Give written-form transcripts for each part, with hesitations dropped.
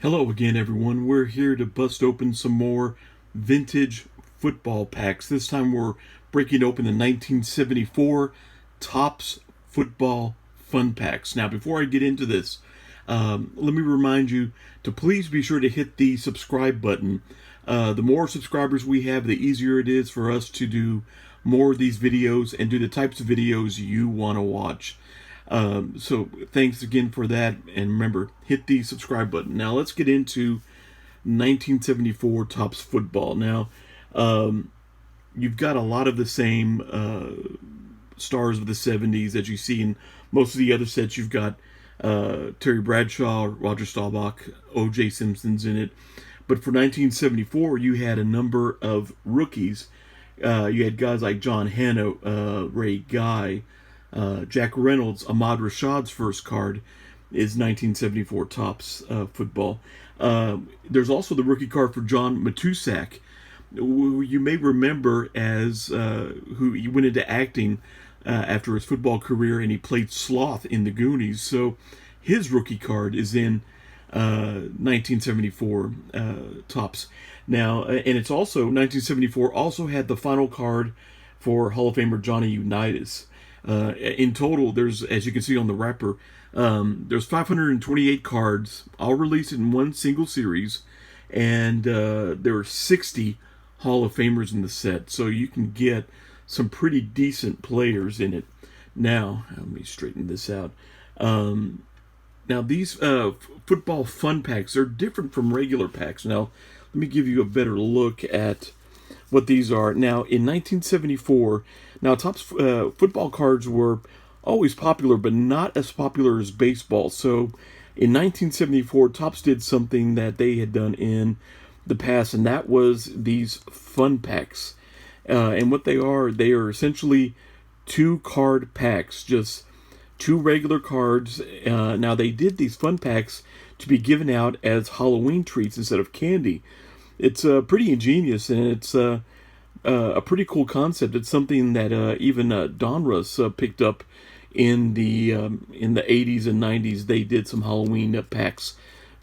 Hello again, everyone. We're here to bust open some more vintage football packs. This time we're breaking open the 1974 Topps Football Fun Packs. Now, before I get into this, let me remind you to please be sure to hit the subscribe button. The more subscribers we have, the easier it is for us to do more of these videos and do the types of videos you want to watch. So thanks again for that, and remember, hit the subscribe button. Now let's get into 1974 Topps Football. Now, you've got a lot of the same stars of the 70s that you see in most of the other sets. You've got Terry Bradshaw, Roger Staubach, O.J. Simpson's in it. But for 1974, you had a number of rookies. You had guys like John Hanna, Ray Guy, Jack Reynolds. Ahmad Rashad's first card is 1974 Topps Football. There's also the rookie card for John Matusak, who you may remember as who he went into acting after his football career, and he played Sloth in the Goonies. So his rookie card is in 1974 Topps. Now, and it's also 1974 also had the final card for Hall of Famer Johnny Unitas. In total, there's, as you can see on the wrapper, there's 528 cards, all released in one single series, and there are 60 Hall of Famers in the set, so you can get some pretty decent players in it. Now, let me straighten this out. Now, these football fun packs are different from regular packs. Now, let me give you a better look at what these are. Now, in 1974, now Topps football cards were always popular, but not as popular as baseball. So, in 1974, Topps did something that they had done in the past, and that was these fun packs. And what they are essentially 2-card packs, just 2 regular cards. Now, they did these fun packs to be given out as Halloween treats instead of candy. It's pretty ingenious, and it's a pretty cool concept. It's something that even Donruss picked up in the 80s and 90s. They did some Halloween packs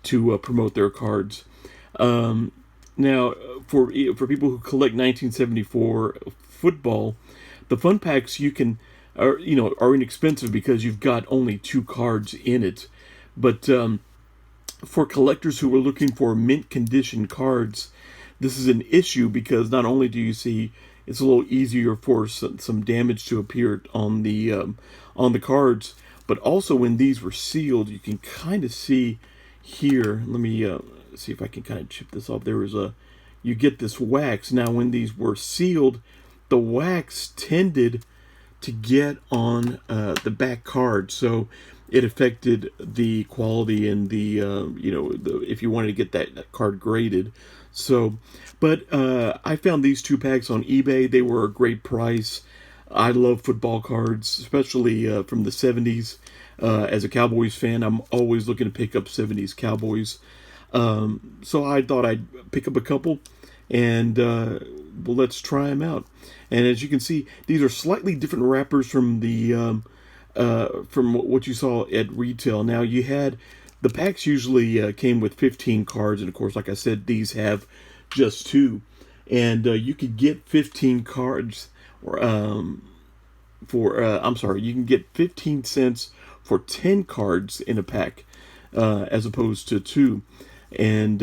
to promote their cards. Now, for people who collect 1974 football, the fun packs are inexpensive because you've got only 2 cards in it. But for collectors who are looking for mint condition cards, this is an issue because not only do you see it's a little easier for some damage to appear on the cards, but also when these were sealed, you can kind of see here. Let me see if I can kind of chip this off. You get this wax. Now, when these were sealed, the wax tended to get on the back card, so it affected the quality and the if you wanted to get that card graded. So, but I found these 2 packs on eBay. They were a great price. I love football cards, especially from the 70s. As a Cowboys fan, I'm always looking to pick up 70s Cowboys. So I thought I'd pick up a couple, and well, let's try them out. And as you can see, these are slightly different wrappers from from what you saw at retail. Now, you had the packs usually came with 15 cards, and of course, like I said, these have just 2, and you could get 15 cards you can get 15 cents for 10 cards in a pack, as opposed to 2, and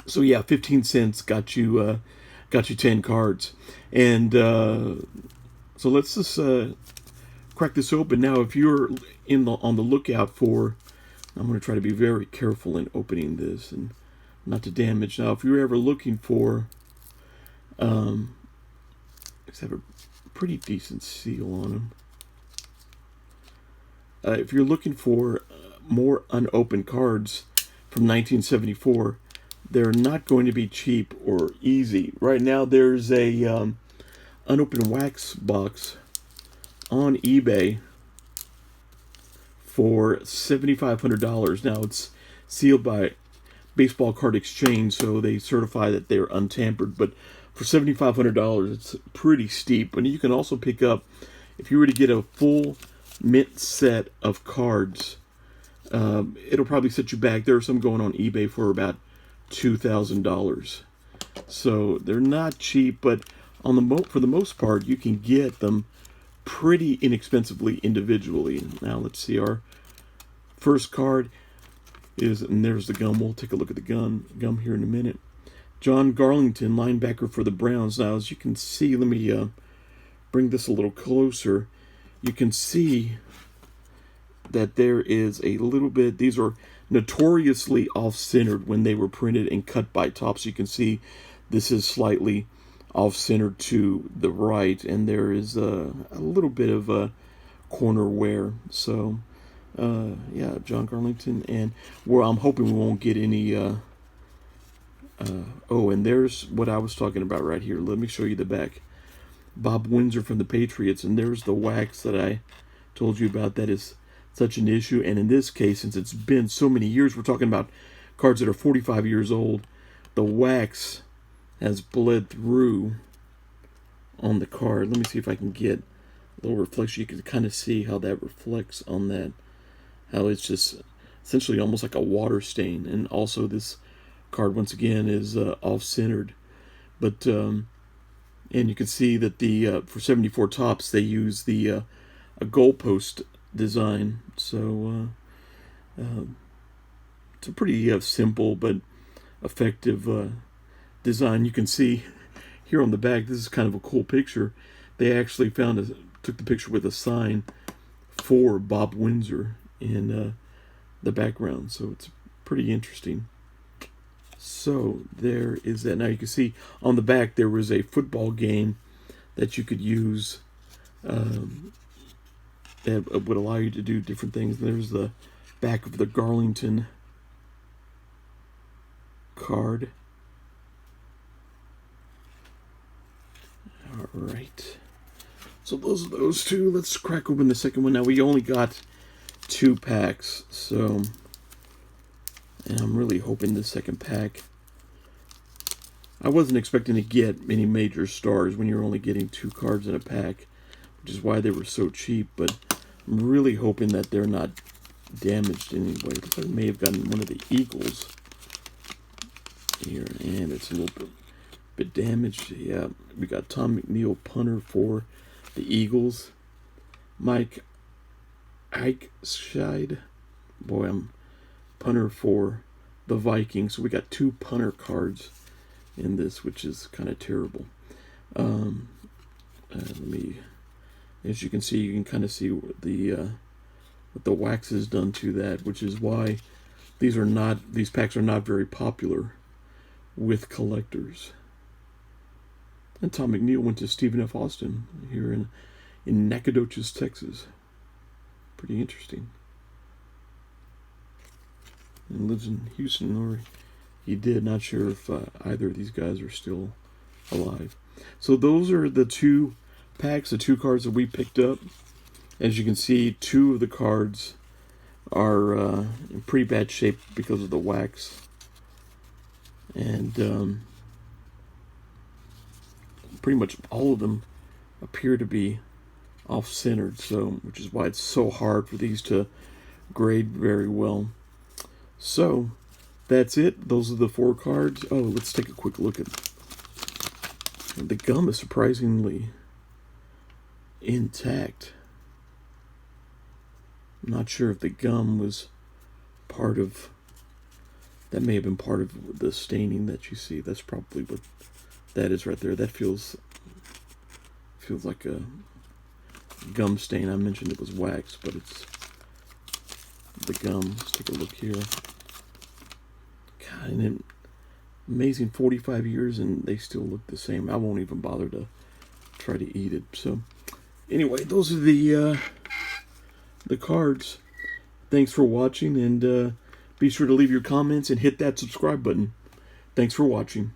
so yeah, 15 cents got you 10 cards, and so let's just crack this open. Now, if you're on the lookout for, I'm going to try to be very careful in opening this and not to damage. Now, if you're ever looking for, these have a pretty decent seal on them. If you're looking for more unopened cards from 1974, they're not going to be cheap or easy. Right now, there's a unopened wax box on eBay for $7,500. Now, it's sealed by Baseball Card Exchange, so they certify that they're untampered. But for $7,500, it's pretty steep. And you can also pick up, if you were to get a full mint set of cards, it'll probably set you back. There are some going on eBay for about $2,000. So they're not cheap, but on for the most part, you can get them pretty inexpensively individually. Now let's see, our first card is, and there's the gum. We'll take a look at the gum here in a minute. John Garlington, linebacker for the Browns. Now, as you can see, let me bring this a little closer. You can see that there is a little bit, these are notoriously off-centered when they were printed and cut by Topps. You can see this is slightly off-centered to the right, and there is a little bit of a corner wear. So, yeah, John Garlington, and well, I'm hoping we won't get any, oh, and there's what I was talking about right here. Let me show you the back. Bob Windsor from the Patriots, and there's the wax that I told you about. That is such an issue, and in this case, since it's been so many years, we're talking about cards that are 45 years old, the wax has bled through on the card. Let me see if I can get a little reflection. You can kind of see how that reflects on that, how it's just essentially almost like a water stain. And also this card, once again, is off-centered, but and you can see that the for 74 Topps, they use the a goalpost design. So it's a pretty simple but effective design. You can see here on the back, this is kind of a cool picture. They actually took the picture with a sign for Bob Windsor in the background. So it's pretty interesting. So there is that. Now you can see on the back there was a football game that you could use that would allow you to do different things. There's the back of the Garlington card. All right. So those are those two. Let's crack open the second one. Now we only got 2 packs, so, and I'm really hoping the second pack. I wasn't expecting to get many major stars when you're only getting 2 cards in a pack, which is why they were so cheap, but I'm really hoping that they're not damaged in any way. It looks like I may have gotten one of the Eagles here, and it's a little bit damaged. Yeah, we got Tom McNeil, punter for the Eagles. Mike Eichscheid, boy, I'm punter for the Vikings. So we got 2 punter cards in this, which is kind of terrible. Let me, as you can see, you can kind of see what the wax has done to that, which is why these packs are not very popular with collectors. And Tom McNeil went to Stephen F. Austin here in Nacogdoches, Texas. Pretty interesting. And lives in Houston, or he did. Not sure if either of these guys are still alive. So those are the 2 packs, the 2 cards that we picked up. As you can see, 2 of the cards are in pretty bad shape because of the wax. And pretty much all of them appear to be off-centered, so which is why it's so hard for these to grade very well. So that's it. Those are the 4 cards. Oh, let's take a quick look at the gum. Is surprisingly intact. I'm not sure if the gum was part of, that may have been part of the staining that you see. That's probably what that is right there. That feels like a gum stain. I mentioned it was wax, but it's the gum. Let's take a look here. God, and amazing, 45 years and they still look the same. I won't even bother to try to eat it. So anyway, those are the cards. Thanks for watching, and be sure to leave your comments and hit that subscribe button. Thanks for watching.